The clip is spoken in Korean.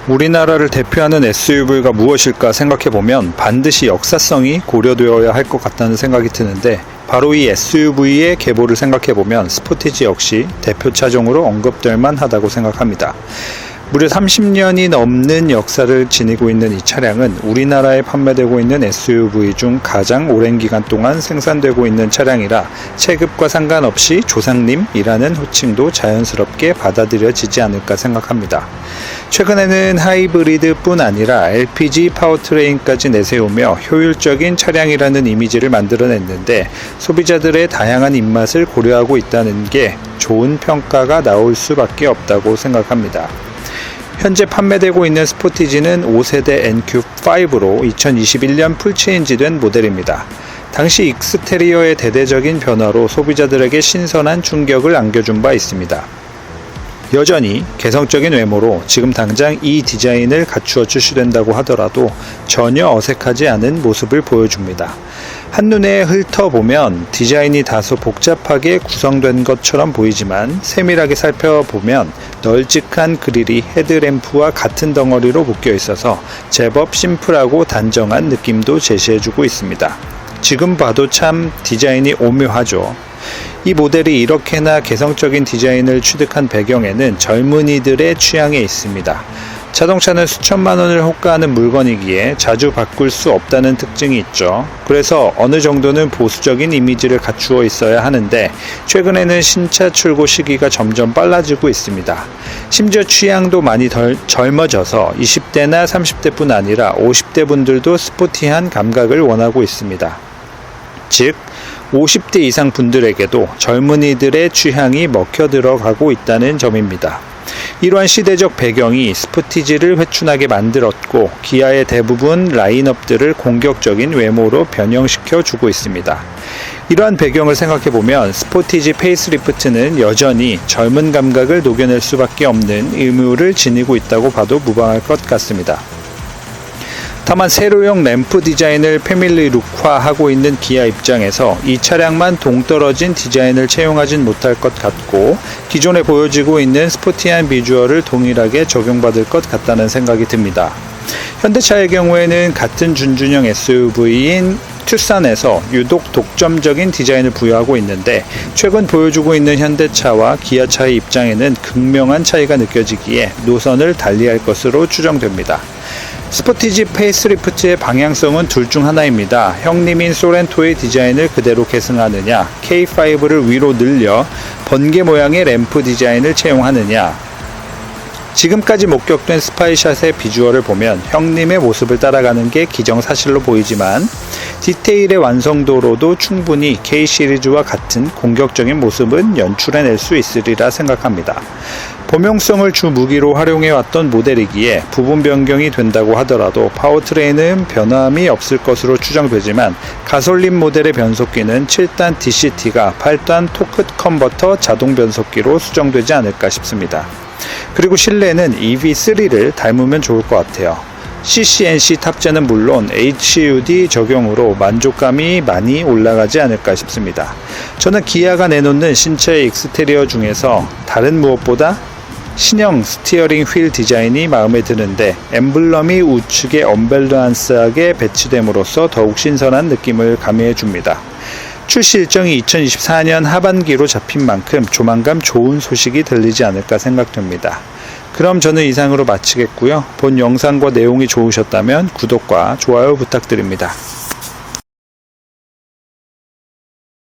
우리나라를 대표하는 SUV가 무엇일까 생각해보면 반드시 역사성이 고려되어야 할 것 같다는 생각이 드는데, 바로 이 SUV의 계보를 생각해보면 스포티지 역시 대표 차종으로 언급될 만하다고 생각합니다. 무려 30년이 넘는 역사를 지니고 있는 이 차량은 우리나라에 판매되고 있는 SUV 중 가장 오랜 기간 동안 생산되고 있는 차량이라 체급과 상관없이 조상님이라는 호칭도 자연스럽게 받아들여지지 않을까 생각합니다. 최근에는 하이브리드뿐 아니라 LPG 파워트레인까지 내세우며 효율적인 차량이라는 이미지를 만들어냈는데, 소비자들의 다양한 입맛을 고려하고 있다는 게 좋은 평가가 나올 수밖에 없다고 생각합니다. 현재 판매되고 있는 스포티지는 5세대 NQ5로 2021년 풀체인지된 모델입니다. 당시 익스테리어의 대대적인 변화로 소비자들에게 신선한 충격을 안겨준 바 있습니다. 여전히 개성적인 외모로 지금 당장 이 디자인을 갖추어 출시된다고 하더라도 전혀 어색하지 않은 모습을 보여줍니다. 한눈에 훑어보면 디자인이 다소 복잡하게 구성된 것처럼 보이지만 세밀하게 살펴보면 널찍한 그릴이 헤드램프와 같은 덩어리로 묶여 있어서 제법 심플하고 단정한 느낌도 제시해주고 있습니다. 지금 봐도 참 디자인이 오묘하죠. 이 모델이 이렇게나 개성적인 디자인을 취득한 배경에는 젊은이들의 취향에 있습니다. 자동차는 수천만 원을 호가하는 물건이기에 자주 바꿀 수 없다는 특징이 있죠. 그래서 어느 정도는 보수적인 이미지를 갖추어 있어야 하는데, 최근에는 신차 출고 시기가 점점 빨라지고 있습니다. 심지어 취향도 많이 덜 젊어져서 20대나 30대뿐 아니라 50대 분들도 스포티한 감각을 원하고 있습니다. 즉 50대 이상 분들에게도 젊은이들의 취향이 먹혀 들어가고 있다는 점입니다. 이러한 시대적 배경이 스포티지를 회춘하게 만들었고, 기아의 대부분 라인업들을 공격적인 외모로 변형시켜 주고 있습니다. 이러한 배경을 생각해보면 스포티지 페이스리프트는 여전히 젊은 감각을 녹여낼 수밖에 없는 의무를 지니고 있다고 봐도 무방할 것 같습니다. 다만 세로형 램프 디자인을 패밀리 룩화하고 있는 기아 입장에서 이 차량만 동떨어진 디자인을 채용하진 못할 것 같고, 기존에 보여지고 있는 스포티한 비주얼을 동일하게 적용받을 것 같다는 생각이 듭니다. 현대차의 경우에는 같은 준준형 SUV인 투싼에서 유독 독점적인 디자인을 부여하고 있는데, 최근 보여주고 있는 현대차와 기아차의 입장에는 극명한 차이가 느껴지기에 노선을 달리할 것으로 추정됩니다. 스포티지 페이스리프트의 방향성은 둘 중 하나입니다. 형님인 소렌토의 디자인을 그대로 계승하느냐, K5를 위로 늘려 번개 모양의 램프 디자인을 채용하느냐. 지금까지 목격된 스파이샷의 비주얼을 보면 형님의 모습을 따라가는 게 기정사실로 보이지만, 디테일의 완성도로도 충분히 K 시리즈와 같은 공격적인 모습은 연출해낼 수 있으리라 생각합니다. 범용성을 주 무기로 활용해왔던 모델이기에 부분 변경이 된다고 하더라도 파워트레인은 변함이 없을 것으로 추정되지만, 가솔린 모델의 변속기는 7단 DCT가 8단 토크 컨버터 자동 변속기로 수정되지 않을까 싶습니다. 그리고 실내는 EV3를 닮으면 좋을 것 같아요. CCNC 탑재는 물론 HUD 적용으로 만족감이 많이 올라가지 않을까 싶습니다. 저는 기아가 내놓는 신차의 익스테리어 중에서 다른 무엇보다 신형 스티어링 휠 디자인이 마음에 드는데, 엠블럼이 우측에 언밸런스하게 배치됨으로써 더욱 신선한 느낌을 가미해 줍니다. 출시 일정이 2024년 하반기로 잡힌 만큼 조만간 좋은 소식이 들리지 않을까 생각됩니다. 그럼 저는 이상으로 마치겠고요. 본 영상과 내용이 좋으셨다면 구독과 좋아요 부탁드립니다.